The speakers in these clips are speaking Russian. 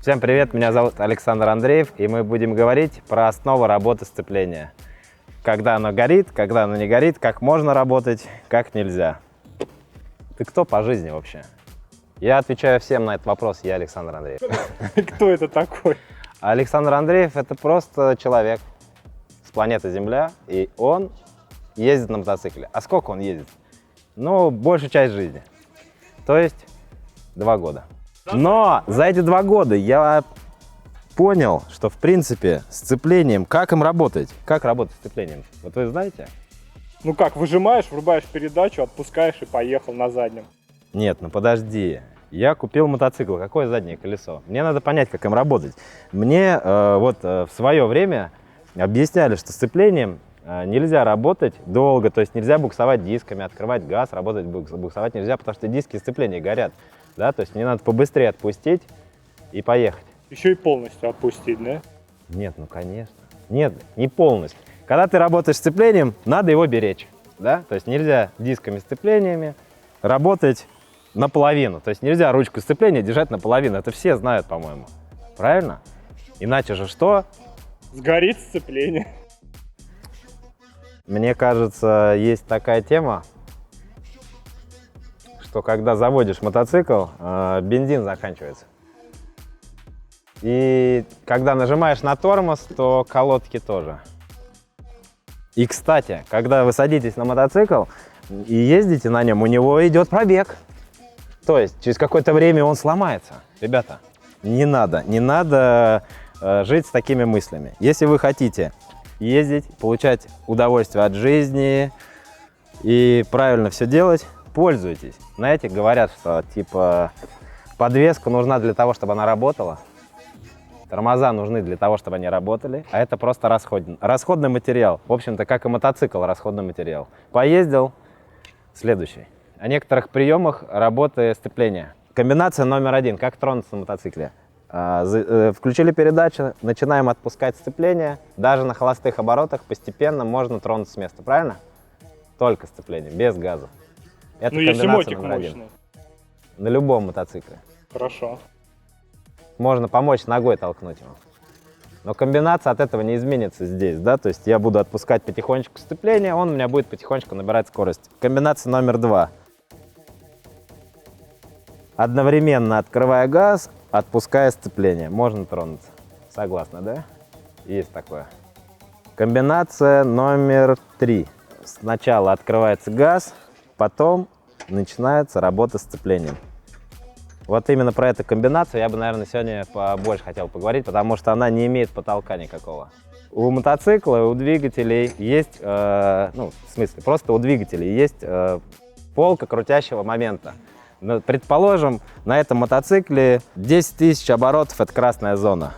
Всем привет, меня зовут Александр Андреев, и мы будем говорить про основы работы сцепления. Когда оно горит, когда оно не горит, как можно работать, как нельзя. Ты кто по жизни вообще? Я отвечаю всем на этот вопрос, я Александр Андреев. Кто это такой? Александр Андреев – это просто человек с планеты Земля, и он ездит на мотоцикле. А сколько он ездит? Ну, большую часть жизни. То есть 2 года. Но за эти 2 года я понял, что в принципе сцеплением, как им работать? Как работать с сцеплением? Вот вы знаете? Ну как, выжимаешь, врубаешь передачу, отпускаешь и поехал на заднем. Нет, ну подожди. Я купил мотоцикл. Какое заднее колесо? Мне надо понять, как им работать. Мне в свое время объясняли, что с сцеплением нельзя работать долго, то есть нельзя буксовать дисками, открывать газ, работать буксовать нельзя, потому что диски сцепления горят. Да, то есть мне надо побыстрее отпустить и поехать. Еще и полностью отпустить, да? Нет, ну конечно. Нет, не полностью. Когда ты работаешь с сцеплением, надо его беречь. Да? То есть нельзя дисками сцеплениями работать наполовину. То есть нельзя ручку сцепления держать наполовину. Это все знают, по-моему. Правильно? Иначе же что? Сгорит сцепление. Мне кажется, есть такая тема, что когда заводишь мотоцикл, бензин заканчивается. И когда нажимаешь на тормоз, то колодки тоже. И, кстати, когда вы садитесь на мотоцикл и ездите на нем, у него идет пробег. То есть через какое-то время он сломается. Ребята, не надо жить с такими мыслями. Если вы хотите ездить, получать удовольствие от жизни и правильно все делать, пользуйтесь. Знаете, говорят, что типа подвеска нужна для того, чтобы она работала. Тормоза нужны для того, чтобы они работали, а это просто расходный материал. В общем-то, как и мотоцикл, расходный материал. Поездил, следующий. О некоторых приемах работы сцепления. Комбинация номер 1. Как тронуться на мотоцикле. Включили передачу, начинаем отпускать сцепление. Даже на холостых оборотах постепенно можно тронуться с места, правильно? Только сцепление, без газа. Это ну, если мотик номер 1. мощный. На любом мотоцикле. Хорошо. Можно помочь ногой толкнуть его. Но комбинация от этого не изменится здесь, да, то есть я буду отпускать потихонечку сцепление, он у меня будет потихонечку набирать скорость. Комбинация номер 2. Одновременно открывая газ, отпуская сцепление. Можно тронуться. Согласны, да? Есть такое. Комбинация номер 3. Сначала открывается газ, потом начинается работа с сцеплением. Вот именно про эту комбинацию я бы, наверное, сегодня побольше хотел поговорить, потому что она не имеет потолка никакого. У мотоцикла, у двигателей есть, в смысле, просто у двигателей есть полка крутящего момента. Но, предположим, на этом мотоцикле 10 тысяч оборотов – это красная зона.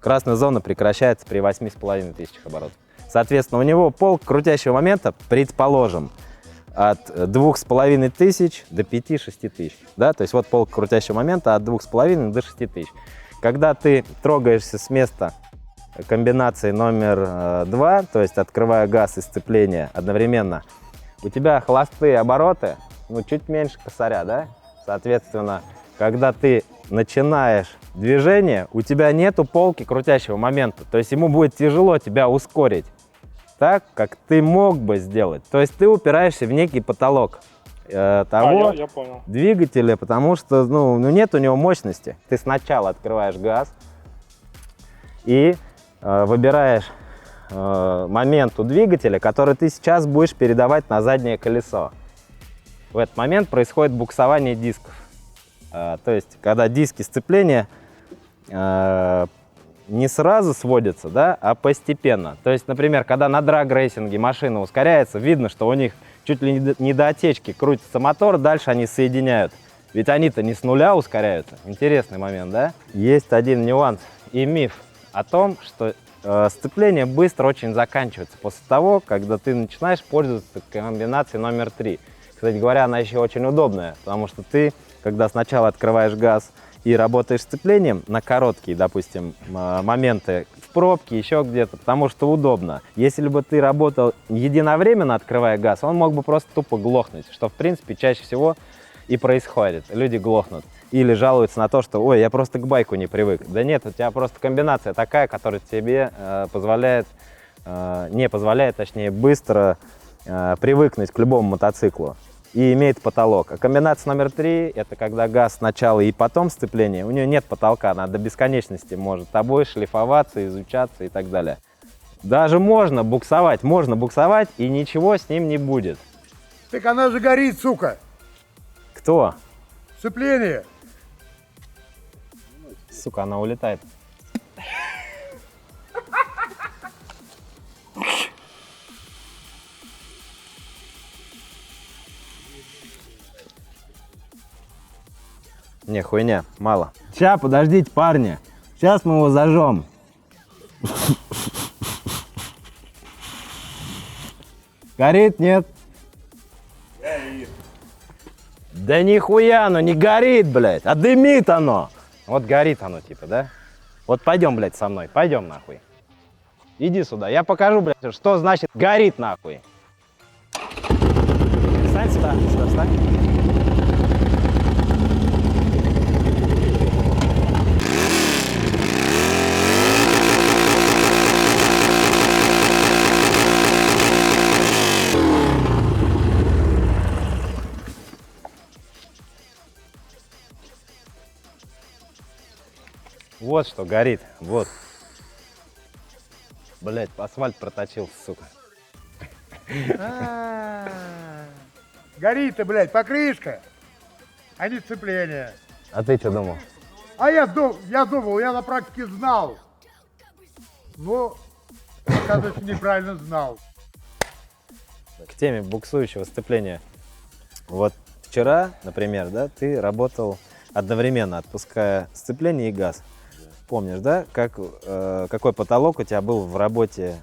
Красная зона прекращается при 8,5 тысячах оборотов. Соответственно, у него полка крутящего момента, предположим, от 2500 до 5-6 тысяч. Да? То есть вот полка крутящего момента от 2500 до 6 тысяч. Когда ты трогаешься с места комбинации номер 2, то есть открывая газ и сцепление одновременно, у тебя холостые обороты, чуть меньше косаря, да? Соответственно, когда ты начинаешь движение, у тебя нету полки крутящего момента, то есть ему будет тяжело тебя ускорить так, как ты мог бы сделать. То есть ты упираешься в некий потолок того я понял. двигателя, потому что нет у него мощности. Ты сначала открываешь газ и выбираешь момент у двигателя, который ты сейчас будешь передавать на заднее колесо. В этот момент происходит буксование дисков. То есть, когда диски сцепления не сразу сводятся, да, а постепенно. То есть, например, когда на драг-рейсинге машина ускоряется, видно, что у них чуть ли не до отечки крутится мотор, дальше они соединяют. Ведь они-то не с нуля ускоряются. Интересный момент, да? Есть один нюанс и миф о том, что сцепление быстро очень заканчивается после того, когда ты начинаешь пользоваться комбинацией номер 3. Кстати говоря, она еще очень удобная, потому что ты, когда сначала открываешь газ и работаешь сцеплением на короткие, допустим, моменты в пробке, еще где-то, потому что удобно. Если бы ты работал единовременно, открывая газ, он мог бы просто тупо глохнуть, что в принципе чаще всего и происходит. Люди глохнут. или жалуются на то, что, ой, я просто к байку не привык. Да нет, у тебя просто комбинация такая, которая тебе не позволяет, точнее, быстро привыкнуть к любому мотоциклу и имеет потолок. А комбинация номер 3 – это когда газ сначала и потом сцепление. У нее нет потолка, она до бесконечности может тобой шлифоваться, изучаться и так далее. Даже можно буксовать и ничего с ним не будет. Так она же горит, сука. Кто? Сцепление. Сука, она улетает. Не, хуйня, мало. Сейчас, подождите, парни. Сейчас мы его зажжем. Горит, нет? Горит. Да нихуя оно не горит, блядь, а дымит оно. Вот горит оно, типа, да? Вот пойдем, блядь, со мной, пойдем нахуй. Иди сюда, я покажу, блядь, что значит горит нахуй. Встань сюда, встань. Вот что горит, вот. Блять, асфальт проточил, сука. Горит-то, блядь, покрышка, а не сцепление. А ты что думал? А я думал, я на практике знал. Но, оказывается, неправильно знал. К теме буксующего сцепления. Вот вчера, например, да, ты работал одновременно, отпуская сцепление и газ. Помнишь, да, какой потолок у тебя был в работе,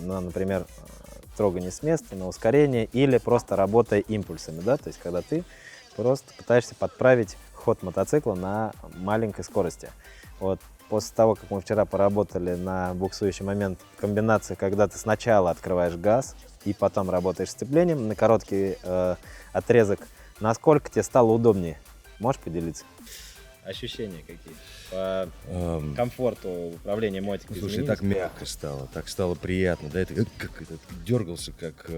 например, трогание с места, на ускорение или просто работая импульсами, да, то есть когда ты просто пытаешься подправить ход мотоцикла на маленькой скорости. Вот после того, как мы вчера поработали на буксующий момент комбинации, когда ты сначала открываешь газ и потом работаешь сцеплением на короткий отрезок, насколько тебе стало удобнее? Можешь поделиться? Ощущения какие по комфорту управления мотикой? Слушай, так мягко стало, так стало приятно. Да, это как этот дергался, как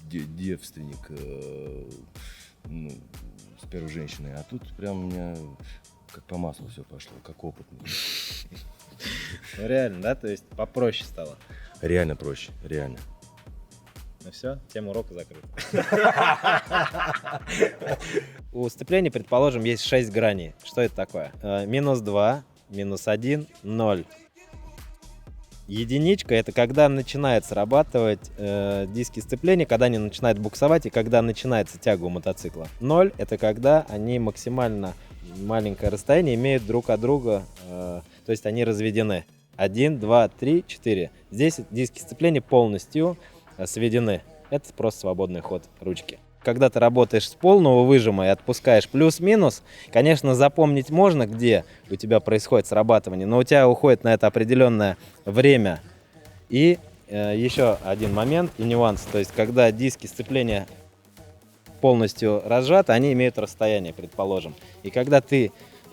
девственник ну, с первой женщиной. А тут прям у меня как по маслу все пошло, как опытный. Ну реально, да? То есть попроще стало? Реально проще, реально. Ну все, тема урока закрыта. У сцепления, предположим, есть 6 граней. Что это такое? Минус 2, минус 1, 0. Единичка — это когда начинает срабатывать диски сцепления, когда они начинают буксовать и когда начинается тяга у мотоцикла. 0 — это когда они максимально маленькое расстояние имеют друг от друга, то есть они разведены. 1, 2, 3, 4. Здесь диски сцепления полностью сведены. Это просто свободный ход ручки. Когда ты работаешь с полного выжима и отпускаешь плюс-минус, конечно, запомнить можно, где у тебя происходит срабатывание, но у тебя уходит на это определенное время. И еще один момент и нюанс, то есть когда диски сцепления полностью разжаты, они имеют расстояние, предположим. И когда ты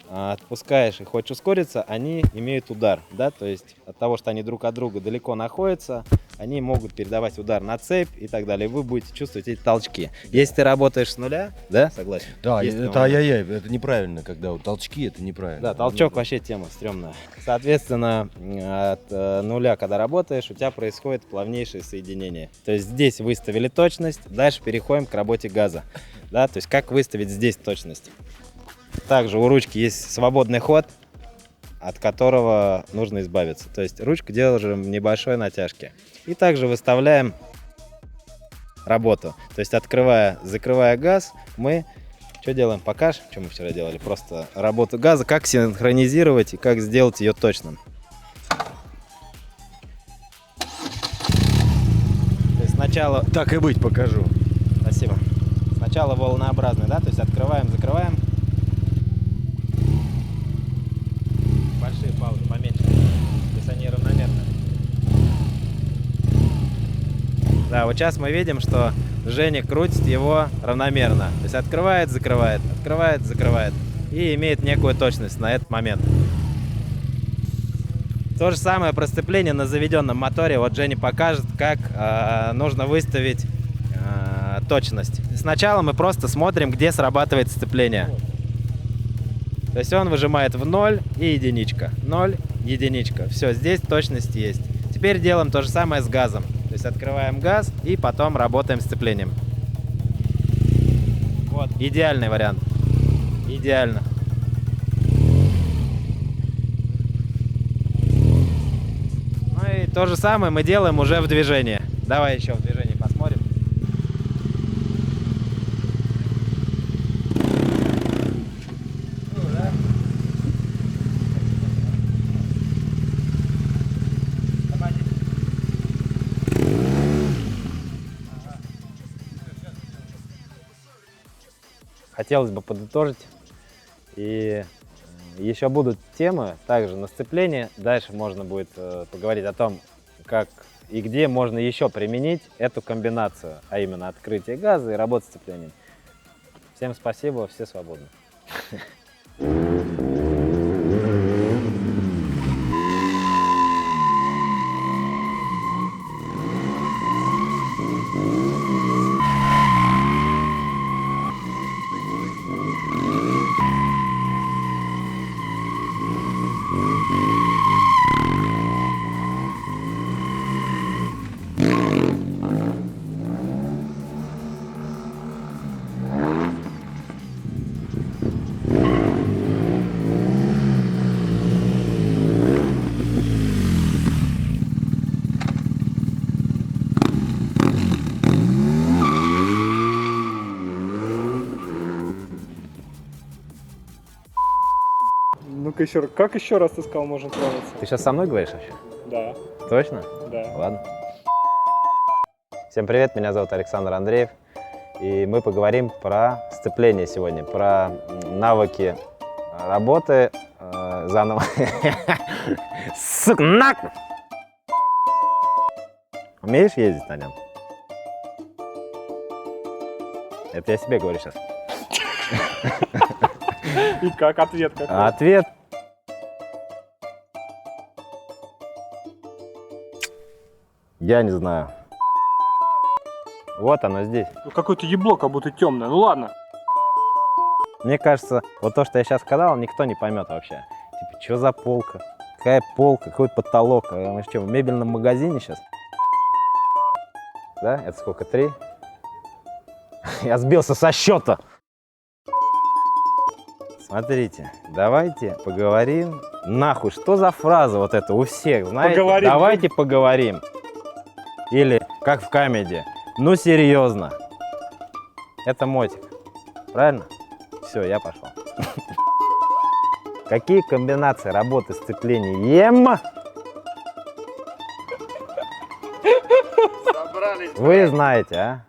отпускаешь и хочешь ускориться, они имеют удар, да, то есть от того, что они друг от друга далеко находятся, они могут передавать удар на цепь и так далее. Вы будете чувствовать эти толчки. Если ты работаешь с нуля, да, согласен? Да, Есть это ай-яй-яй, это неправильно, когда вот толчки, это неправильно. Да, толчок вообще тема стрёмная. Соответственно, от нуля, когда работаешь, у тебя происходит плавнейшее соединение. То есть здесь выставили точность, дальше переходим к работе газа. Да, то есть как выставить здесь точность. Также у ручки есть свободный ход, от которого нужно избавиться. То есть ручку держим в небольшой натяжке. И также выставляем работу. То есть открывая, закрывая газ, мы что делаем? Покажем, что мы вчера делали. Просто работу газа, как синхронизировать и как сделать ее точным. То есть сначала... Так и быть, покажу. Спасибо. Сначала волнообразный, да? То есть открываем, закрываем. Большие паузы, поменьше. То есть они равномерно. Да, вот сейчас мы видим, что Женя крутит его равномерно. То есть открывает, закрывает, открывает, закрывает. и имеет некую точность на этот момент. То же самое про сцепление на заведенном моторе. Вот Женя покажет, как нужно выставить точность. Сначала мы просто смотрим, где срабатывает сцепление. То есть он выжимает в 0 и единичка. 0, единичка. Все, здесь точность есть. Теперь делаем то же самое с газом. То есть открываем газ и потом работаем сцеплением. Вот, идеальный вариант. Идеально. Ну и то же самое мы делаем уже в движении. Давай еще в движении посмотрим. Хотелось бы подытожить. И еще будут темы также на сцепление. Дальше можно будет поговорить о том, как и где можно еще применить эту комбинацию, а именно открытие газа и работа с сцеплением. Всем спасибо, все свободны. Ну-ка еще раз. Как еще раз ты сказал, можно тронуться? Ты сейчас со мной говоришь вообще? Да, Точно? да. Ладно. Всем привет, меня зовут Александр Андреев. И мы поговорим про сцепление сегодня, про навыки работы заново. Сука, нахуй! Умеешь ездить на нем? Это я себе говорю сейчас. И как ответ какой? Ответ. Я не знаю. Вот оно здесь. Ну, какое-то ебло, как будто темное. Ну ладно. Мне кажется, вот то, что я сейчас сказал, никто не поймет вообще. Типа, что за полка? Какая полка? Какой потолок? А мы что, в мебельном магазине сейчас? Да? Это сколько? 3? Я сбился со счета. Смотрите, давайте поговорим. Нахуй, что за фраза вот эта у всех, знаете? Поговорим. Давайте поговорим. Или, как в комедии, ну серьезно. Это мотик. Правильно? Все, я пошел. Какие комбинации работы сцеплением вы знаете, а?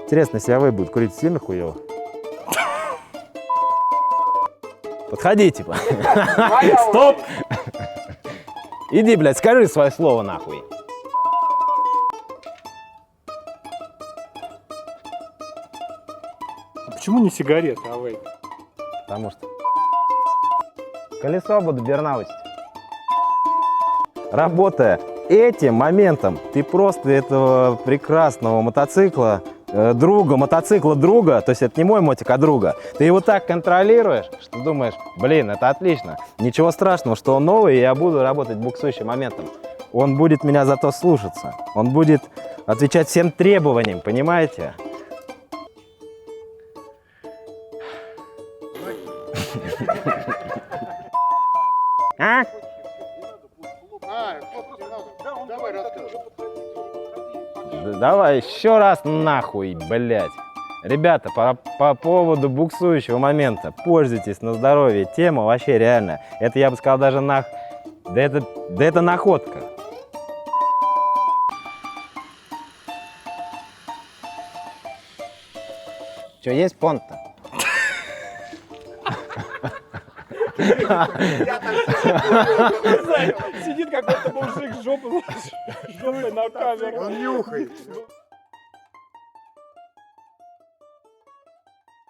Интересно, если АВ будет курить сильно хуёво? Подходи, типа. Стоп! Иди, блядь, скажи свое слово нахуй. А почему не сигареты, а вейп? Потому что колесо буду бернаутить. Работая этим моментом, ты просто этого прекрасного мотоцикла, мотоцикла друга, то есть это не мой мотик, а друга, ты его так контролируешь, что думаешь, блин, это отлично. Ничего страшного, что он новый, и я буду работать буксующим моментом. Он будет меня зато слушаться. Он будет отвечать всем требованиям, понимаете? А? Давай рассказывай. Давай еще раз нахуй, блядь. Ребята, по поводу буксующего момента, пользуйтесь на здоровье. Тема вообще реальная. Это, я бы сказал, даже Да это находка. Че, есть понт-то? Сидит какой-то мужик с жопой на камеру. Он нюхает.